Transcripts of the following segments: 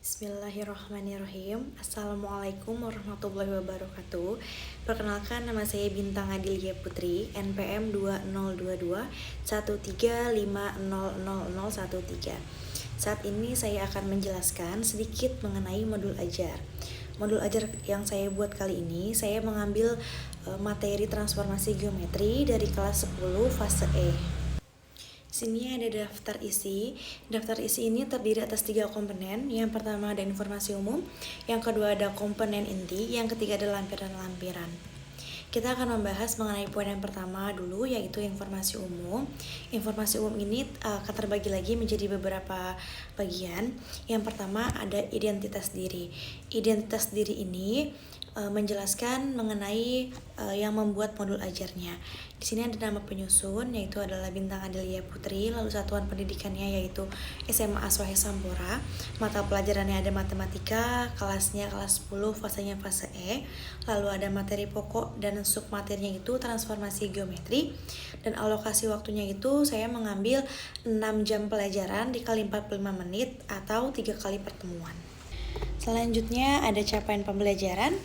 Bismillahirrahmanirrahim. Assalamualaikum warahmatullahi wabarakatuh. Perkenalkan, nama saya Bintang Adilia Putri, NPM 20221335000013. Saat ini saya akan menjelaskan sedikit mengenai modul ajar. Modul ajar yang saya buat kali ini, saya mengambil materi transformasi geometri dari kelas 10 fase E. Sini ada daftar isi. Daftar isi ini terdiri atas 3 komponen. Yang pertama ada informasi umum, yang kedua ada komponen inti, yang ketiga ada lampiran-lampiran. Kita akan membahas mengenai poin yang pertama dulu, yaitu informasi umum. Informasi umum ini akan terbagi lagi menjadi beberapa bagian. Yang pertama ada identitas diri. Identitas diri ini menjelaskan mengenai yang membuat modul ajarnya. Di sini ada nama penyusun, yaitu adalah Bintang Adilia Putri, lalu satuan pendidikannya yaitu SMA Aswahe Sampora. Mata pelajarannya ada matematika, kelasnya kelas 10, fasenya fase E. Lalu ada materi pokok dan submaterinya itu transformasi geometri. Dan alokasi waktunya itu saya mengambil 6 jam pelajaran dikali 45 menit atau 3 kali pertemuan. Selanjutnya ada capaian pembelajaran,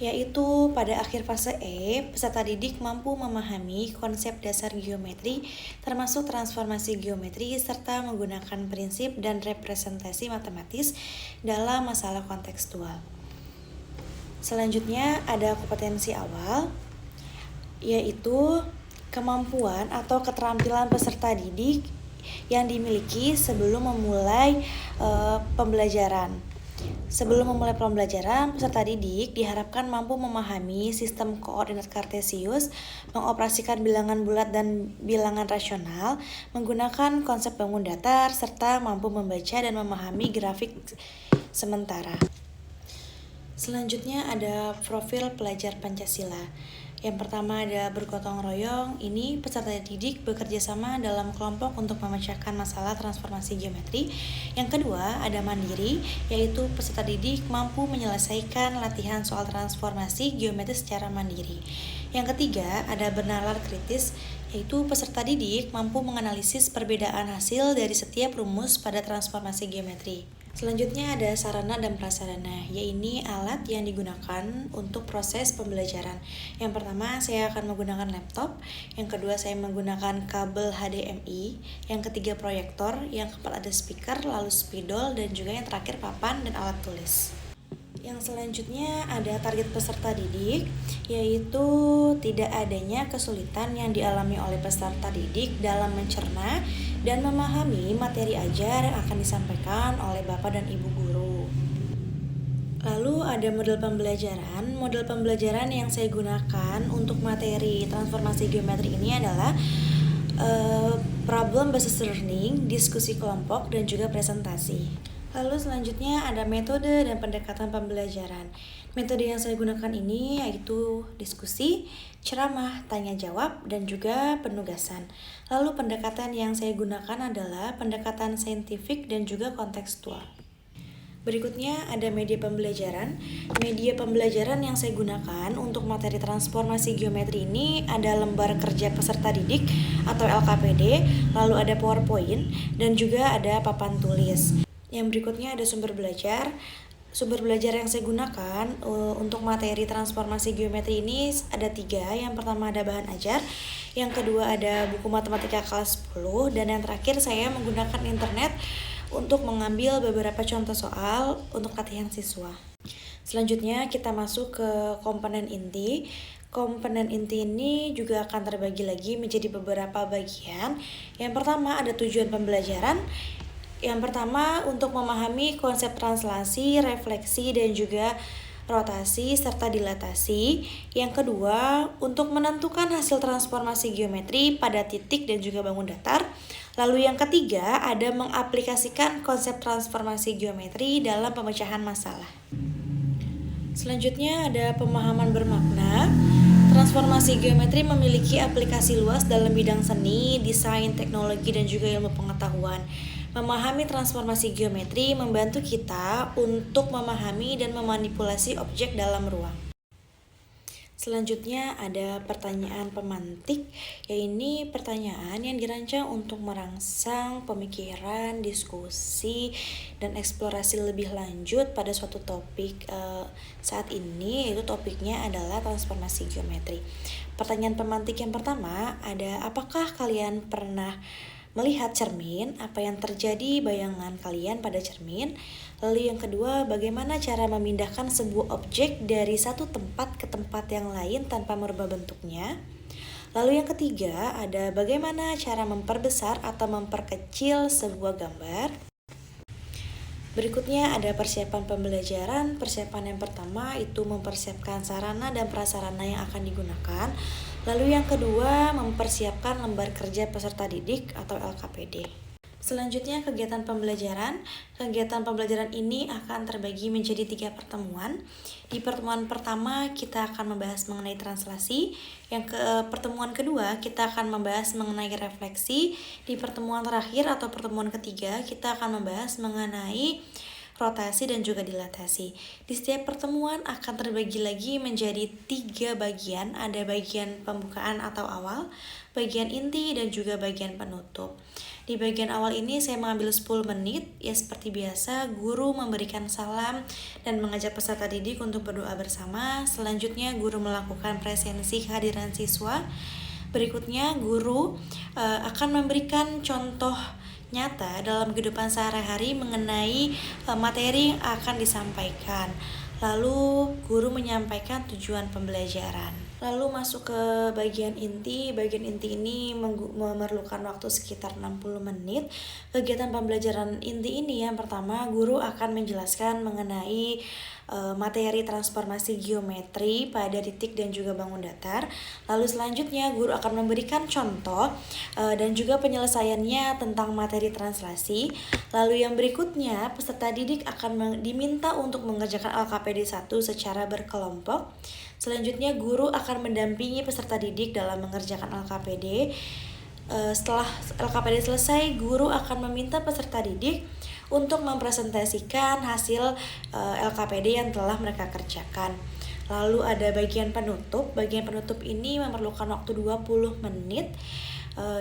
yaitu pada akhir fase E, peserta didik mampu memahami konsep dasar geometri termasuk transformasi geometri serta menggunakan prinsip dan representasi matematis dalam masalah kontekstual. Selanjutnya ada kompetensi awal, yaitu kemampuan atau keterampilan peserta didik yang dimiliki sebelum memulai pembelajaran. Sebelum memulai pembelajaran, peserta didik diharapkan mampu memahami sistem koordinat kartesius, mengoperasikan bilangan bulat dan bilangan rasional, menggunakan konsep bangun datar, serta mampu membaca dan memahami grafik sementara. Selanjutnya ada profil pelajar Pancasila. Yang pertama ada bergotong royong. Ini peserta didik bekerja sama dalam kelompok untuk memecahkan masalah transformasi geometri. Yang kedua ada mandiri, yaitu peserta didik mampu menyelesaikan latihan soal transformasi geometri secara mandiri. Yang ketiga ada bernalar kritis, yaitu peserta didik mampu menganalisis perbedaan hasil dari setiap rumus pada transformasi geometri. Selanjutnya ada sarana dan prasarana, yaitu alat yang digunakan untuk proses pembelajaran. Yang pertama saya akan menggunakan laptop, yang kedua saya menggunakan kabel HDMI, yang ketiga proyektor, yang keempat ada speaker, lalu spidol, dan juga yang terakhir papan dan alat tulis. Yang selanjutnya ada target peserta didik, yaitu tidak adanya kesulitan yang dialami oleh peserta didik dalam mencerna dan memahami materi ajar yang akan disampaikan oleh Bapak dan Ibu guru. Lalu ada model pembelajaran. Model pembelajaran yang saya gunakan untuk materi transformasi geometri ini adalah problem based learning, diskusi kelompok, dan juga presentasi. Lalu selanjutnya ada metode dan pendekatan pembelajaran. Metode yang saya gunakan ini yaitu diskusi, ceramah, tanya jawab, dan juga penugasan. Lalu pendekatan yang saya gunakan adalah pendekatan saintifik dan juga kontekstual. Berikutnya ada media pembelajaran. Media pembelajaran yang saya gunakan untuk materi transformasi geometri ini ada lembar kerja peserta didik atau LKPD, lalu ada PowerPoint, dan juga ada papan tulis. Yang berikutnya ada sumber belajar. Sumber belajar yang saya gunakan untuk materi transformasi geometri ini ada 3. Yang pertama ada bahan ajar, yang kedua ada buku matematika kelas 10, dan yang terakhir saya menggunakan internet untuk mengambil beberapa contoh soal untuk latihan siswa. Selanjutnya kita masuk ke komponen inti. Komponen inti ini juga akan terbagi lagi menjadi beberapa bagian. Yang pertama ada tujuan pembelajaran. Yang pertama untuk memahami konsep translasi, refleksi, dan juga rotasi serta dilatasi. Yang kedua untuk menentukan hasil transformasi geometri pada titik dan juga bangun datar. Lalu yang ketiga ada mengaplikasikan konsep transformasi geometri dalam pemecahan masalah. Selanjutnya ada pemahaman bermakna. Transformasi geometri memiliki aplikasi luas dalam bidang seni, desain, teknologi, dan juga ilmu pengetahuan. Memahami transformasi geometri membantu kita untuk memahami dan memanipulasi objek dalam ruang. Selanjutnya ada pertanyaan pemantik, yaitu pertanyaan yang dirancang untuk merangsang pemikiran, diskusi, dan eksplorasi lebih lanjut pada suatu topik. Saat ini yaitu topiknya adalah transformasi geometri. Pertanyaan pemantik yang pertama ada, apakah kalian pernah melihat cermin? Apa yang terjadi bayangan kalian pada cermin? Lalu yang kedua, bagaimana cara memindahkan sebuah objek dari satu tempat ke tempat yang lain tanpa merubah bentuknya? Lalu yang ketiga, ada bagaimana cara memperbesar atau memperkecil sebuah gambar? Berikutnya ada persiapan pembelajaran. Persiapan yang pertama itu mempersiapkan sarana dan prasarana yang akan digunakan. Lalu yang kedua, mempersiapkan lembar kerja peserta didik atau LKPD. Selanjutnya kegiatan pembelajaran. Kegiatan pembelajaran ini akan terbagi menjadi 3 pertemuan. Di pertemuan pertama kita akan membahas mengenai translasi. Pertemuan kedua kita akan membahas mengenai refleksi. Di pertemuan terakhir atau pertemuan ketiga kita akan membahas mengenai rotasi dan juga dilatasi. Di setiap pertemuan akan terbagi lagi menjadi 3 bagian. Ada bagian pembukaan atau awal, bagian inti, dan juga bagian penutup. Di bagian awal ini saya mengambil 10 menit. Ya seperti biasa, guru memberikan salam dan mengajak peserta didik untuk berdoa bersama. Selanjutnya guru melakukan presensi kehadiran siswa. Berikutnya guru akan memberikan contoh nyata dalam kehidupan sehari-hari mengenai materi yang akan disampaikan. Lalu guru menyampaikan tujuan pembelajaran. Lalu masuk ke bagian inti. Bagian inti ini memerlukan waktu sekitar 60 menit. Kegiatan pembelajaran inti ini yang pertama, guru akan menjelaskan mengenai materi transformasi geometri pada titik dan juga bangun datar. Lalu selanjutnya guru akan memberikan contoh dan juga penyelesaiannya tentang materi translasi. Lalu yang berikutnya peserta didik akan diminta untuk mengerjakan LKPD 1 secara berkelompok. Selanjutnya guru akan mendampingi peserta didik dalam mengerjakan LKPD. Setelah LKPD selesai, guru akan meminta peserta didik untuk mempresentasikan hasil LKPD yang telah mereka kerjakan. Lalu ada bagian penutup. Bagian penutup ini memerlukan waktu 20 menit.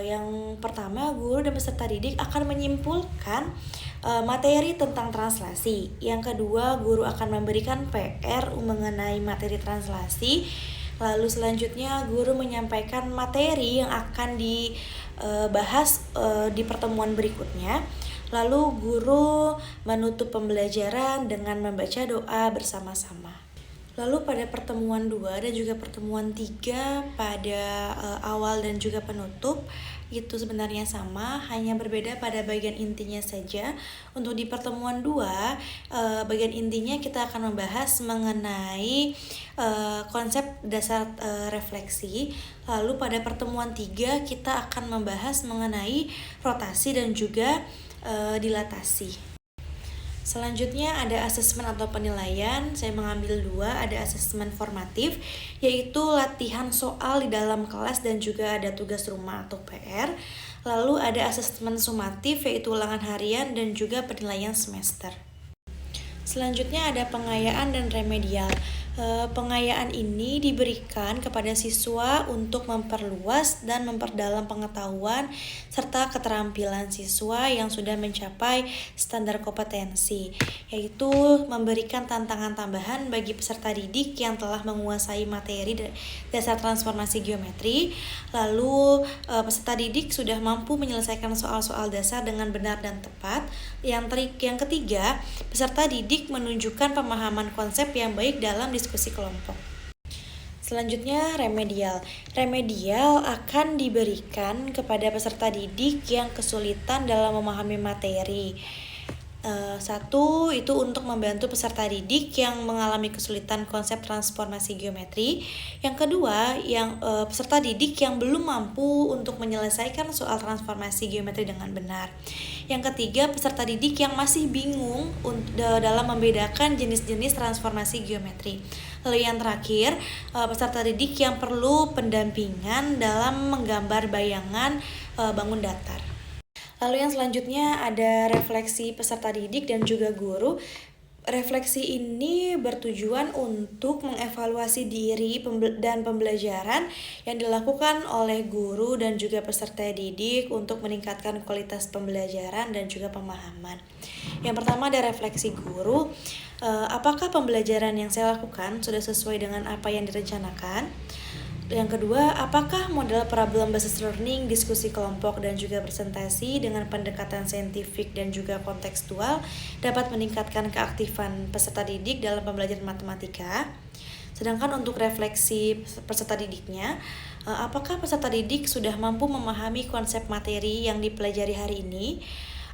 Yang pertama, guru dan peserta didik akan menyimpulkan materi tentang translasi. Yang kedua, guru akan memberikan PR mengenai materi translasi. Lalu selanjutnya guru menyampaikan materi yang akan dibahas di pertemuan berikutnya. Lalu guru menutup pembelajaran dengan membaca doa bersama-sama. Lalu pada pertemuan 2 dan juga pertemuan 3 pada awal dan juga penutup itu sebenarnya sama, hanya berbeda pada bagian intinya saja. Untuk di pertemuan 2 bagian intinya kita akan membahas mengenai konsep dasar refleksi. Lalu pada pertemuan 3 kita akan membahas mengenai rotasi dan juga dilatasi. Selanjutnya ada asesmen atau penilaian. Saya mengambil 2, ada asesmen formatif, yaitu latihan soal di dalam kelas dan juga ada tugas rumah atau PR. Lalu ada asesmen sumatif, yaitu ulangan harian dan juga penilaian semester. Selanjutnya ada pengayaan dan remedial. Pengayaan ini diberikan kepada siswa untuk memperluas dan memperdalam pengetahuan serta keterampilan siswa yang sudah mencapai standar kompetensi, yaitu memberikan tantangan tambahan bagi peserta didik yang telah menguasai materi dasar transformasi geometri. Lalu peserta didik sudah mampu menyelesaikan soal-soal dasar dengan benar dan tepat. Yang ketiga, peserta didik menunjukkan pemahaman konsep yang baik dalam diskusi kelompok. Selanjutnya remedial. Remedial akan diberikan kepada peserta didik yang kesulitan dalam memahami materi. Satu, itu untuk membantu peserta didik yang mengalami kesulitan konsep transformasi geometri. Yang kedua, peserta didik yang belum mampu untuk menyelesaikan soal transformasi geometri dengan benar. Yang ketiga, peserta didik yang masih bingung dalam membedakan jenis-jenis transformasi geometri. Lalu yang terakhir, peserta didik yang perlu pendampingan dalam menggambar bayangan bangun datar. Lalu yang selanjutnya ada refleksi peserta didik dan juga guru. Refleksi ini bertujuan untuk mengevaluasi diri dan pembelajaran yang dilakukan oleh guru dan juga peserta didik untuk meningkatkan kualitas pembelajaran dan juga pemahaman. Yang pertama ada refleksi guru. Apakah pembelajaran yang saya lakukan sudah sesuai dengan apa yang direncanakan? Yang kedua, apakah model problem based learning, diskusi kelompok, dan juga presentasi dengan pendekatan saintifik dan juga kontekstual dapat meningkatkan keaktifan peserta didik dalam pembelajaran matematika? Sedangkan untuk refleksi peserta didiknya, apakah peserta didik sudah mampu memahami konsep materi yang dipelajari hari ini?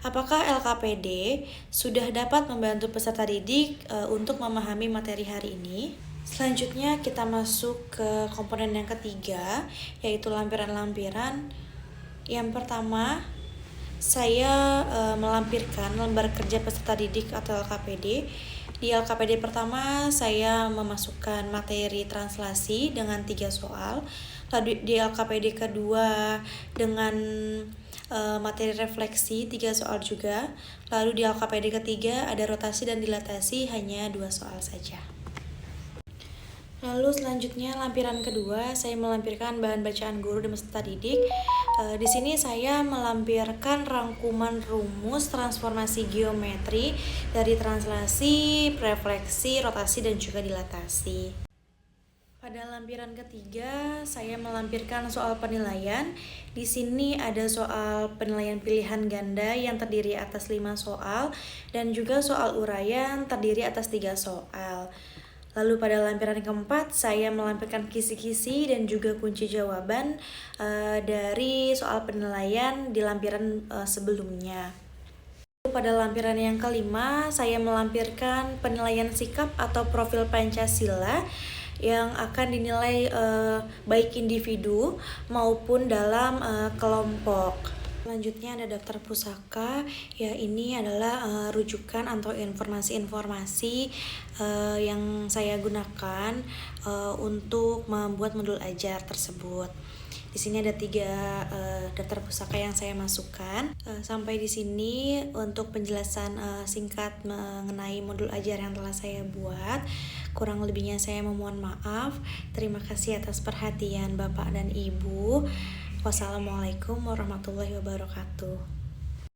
Apakah LKPD sudah dapat membantu peserta didik untuk memahami materi hari ini? Selanjutnya kita masuk ke komponen yang ketiga, yaitu lampiran-lampiran. Yang pertama, saya melampirkan lembar kerja peserta didik atau LKPD. Di LKPD pertama, saya memasukkan materi translasi dengan 3 soal. Lalu di LKPD kedua dengan materi refleksi 3 soal juga. Lalu di LKPD ketiga ada rotasi dan dilatasi hanya 2 soal saja. Lalu selanjutnya lampiran kedua, saya melampirkan bahan bacaan guru dan peserta didik. Di sini saya melampirkan rangkuman rumus transformasi geometri dari translasi, refleksi, rotasi, dan juga dilatasi. Pada lampiran ketiga, saya melampirkan soal penilaian. Di sini ada soal penilaian pilihan ganda yang terdiri atas 5 soal dan juga soal uraian terdiri atas 3 soal. Lalu pada lampiran keempat, saya melampirkan kisi-kisi dan juga kunci jawaban dari soal penilaian di lampiran sebelumnya. Lalu pada lampiran yang kelima, saya melampirkan penilaian sikap atau profil Pancasila yang akan dinilai baik individu maupun dalam kelompok. Selanjutnya ada daftar pusaka, ya ini adalah rujukan atau informasi-informasi yang saya gunakan untuk membuat modul ajar tersebut. Di sini ada 3 daftar pusaka yang saya masukkan. Sampai di sini untuk penjelasan singkat mengenai modul ajar yang telah saya buat. Kurang lebihnya saya memohon maaf. Terima kasih atas perhatian Bapak dan Ibu. Wassalamualaikum warahmatullahi wabarakatuh.